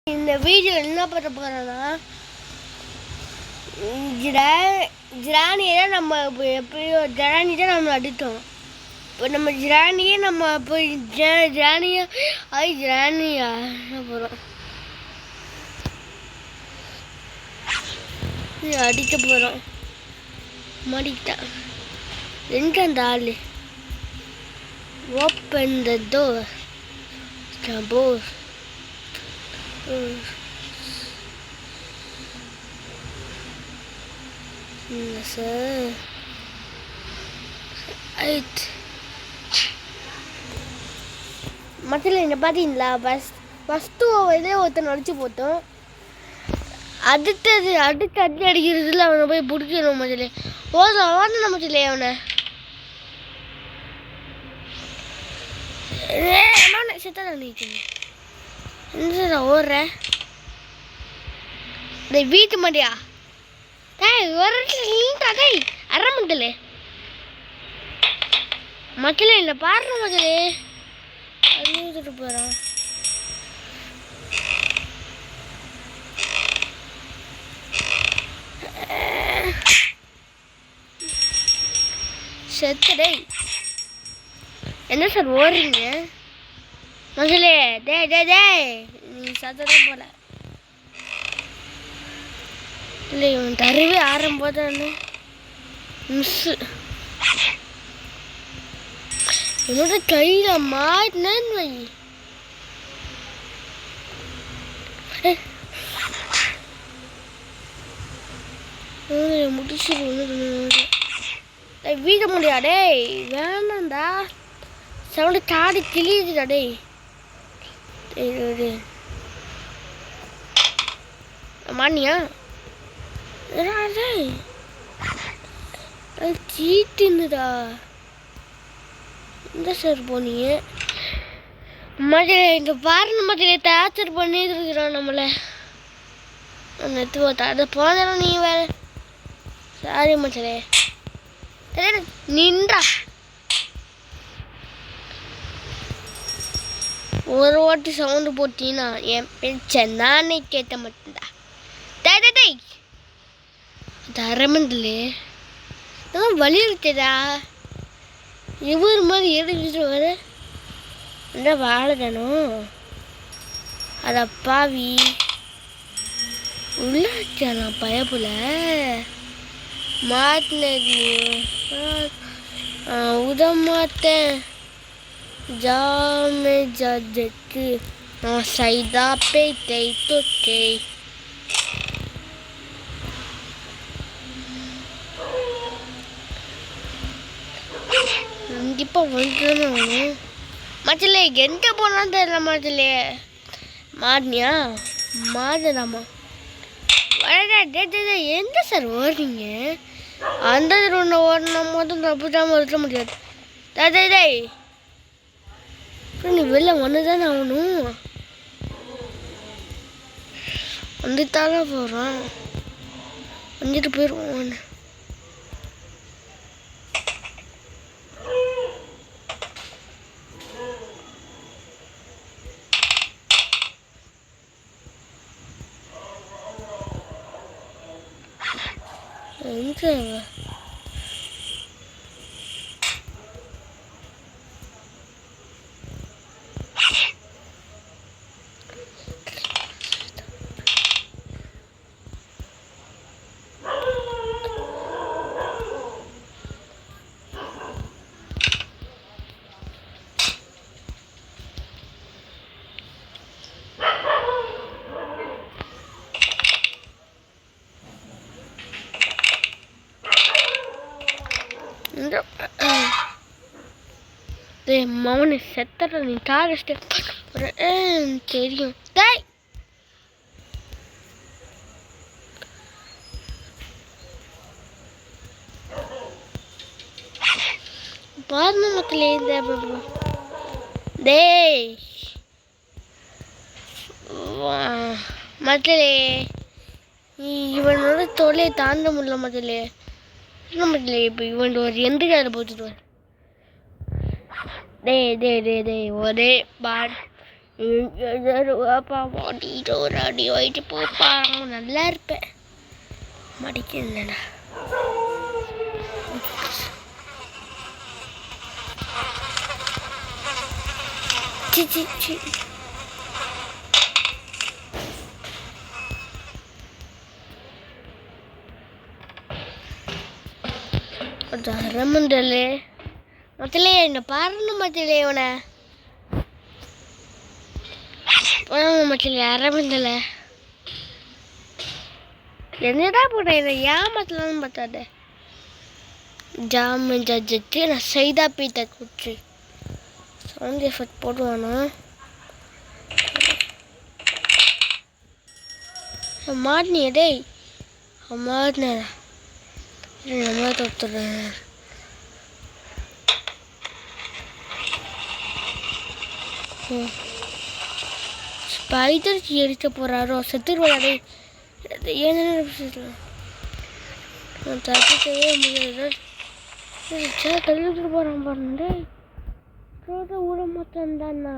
இந்த வீடியோ என்ன பண்ண போகிறோன்னா ஜிரானியை தான் நம்ம இப்போ எப்படியோ ஜிரானி தான் நம்ம அடித்தோம். இப்போ நம்ம ஜிரானியே நம்ம இப்போ ஜிரானியா ஜிரானியா போகிறோம் அடிக்க போகிறோம். மாடிக்கிட்டான் எங்கே அந்த ஆள்? ஓப்பன் த டோர் போர். சார் மத்தியில் என்ன பார்த்தீங்களா? ஃபஸ்ட்டு இதே ஒருத்தன் அடிச்சு போட்டோம். அடுத்து அடி அடிக்கிறதுல அவனை போய் பிடிக்கணும். மத்தியிலே ஓடணும் மத்தியிலே அவனை செத்தான் நிற்கணும். என்ன ஓடுற வீட்டு மாட்டியா? அரமண்டல மக்களே இல்லை பாடுற மக்களே அழுதுட்டு போகிறான். செத்துடே என்ன சார் ஓடுறீங்க மக்களே? நீ சத்ததே போல இல்லை. இவன் தருவே ஆரம்போதானு மிஸ்ஸு என்னோட கையில் மாட்டினேன்னு வை. முடிச்சு வீட முடியாடே வேணாண்டா. சவுண்டு தாடி கிளியுதுடா. மானியா சீட்டுன்னுடா. இந்த சார் போனீங்க மதுரை இங்கே பாருங்க மதுரை டார்ச்சர் பண்ணிட்டு இருக்கிறோம் நம்மளை. அதை போனாலும் நீ வேற சாரி மச்சலே நின்றா. ஒரு வாட்டி சவுண்டு போட்டீங்கன்னா என் பேச்ச நானே கேட்ட மாட்டேன்டா. அரமண்டலே வலி இருக்குதா? இவர் மாதிரி எடுத்துட்டு வர என்ன வாழணும்? அத பாவி உள்ளாச்சானா பயப்புல மாட்டினது உதமாட்டேன். ஜாமே ஜாஜக்கு நான் சைதா பேட்டை தொக்கை. கண்டிப்பாக வந்துடும் மச்சலே. எங்கே போனாலும் தெரியல மச்சலே. மாடினியா மாடலாமா? எந்த சார் ஓடுறீங்க? அந்த ஒன்று ஓடணும் போதும் தப்புதாமல் இருக்க முடியாது. நீ வெளில வந்து தானே ஆகணும். வந்துட்டால போகிறான். வந்துட்டு போயிடுவோம். எங்கே மவனை செத்தற நீ டாரஸ்ட் தெரியும். பாருங்க மக்களே மக்களே இவனோட தொல்லையை தாண்ட முடியல மக்களே. இப்போ இவன் ஒரு எந்த காரை போட்டுட்டு ஒரே பாட் ரூபாப்பா மாட்டிட்டு ஒரு அடி வாங்கிட்டு போப்பா நல்லா இருப்பேன். மடிக்கலடா. மண்டலே மத்திலே என்ன பாருன்னு மத்திலே உன மத்திலே அரமண்டல என்னடா போட்ட இதை ஏமாத்தலான்னு பார்த்தாத ஜாமன் ஜட்ஜு நான் சைதா பீத்த குச்சி சவுண்ட் எஃபெக்ட் போடுவானா மாட்டினிய டேய் மாட்டினடா நம்ம தொத்துறேன். ஸ்பைடர் எரிக்க போறாரோ செத்துருவாடே ஏன்னு தப்பிக்கவே முடியாது. கழுவிட்டு போறான் பாருங்க விட மாட்டேன் தானா.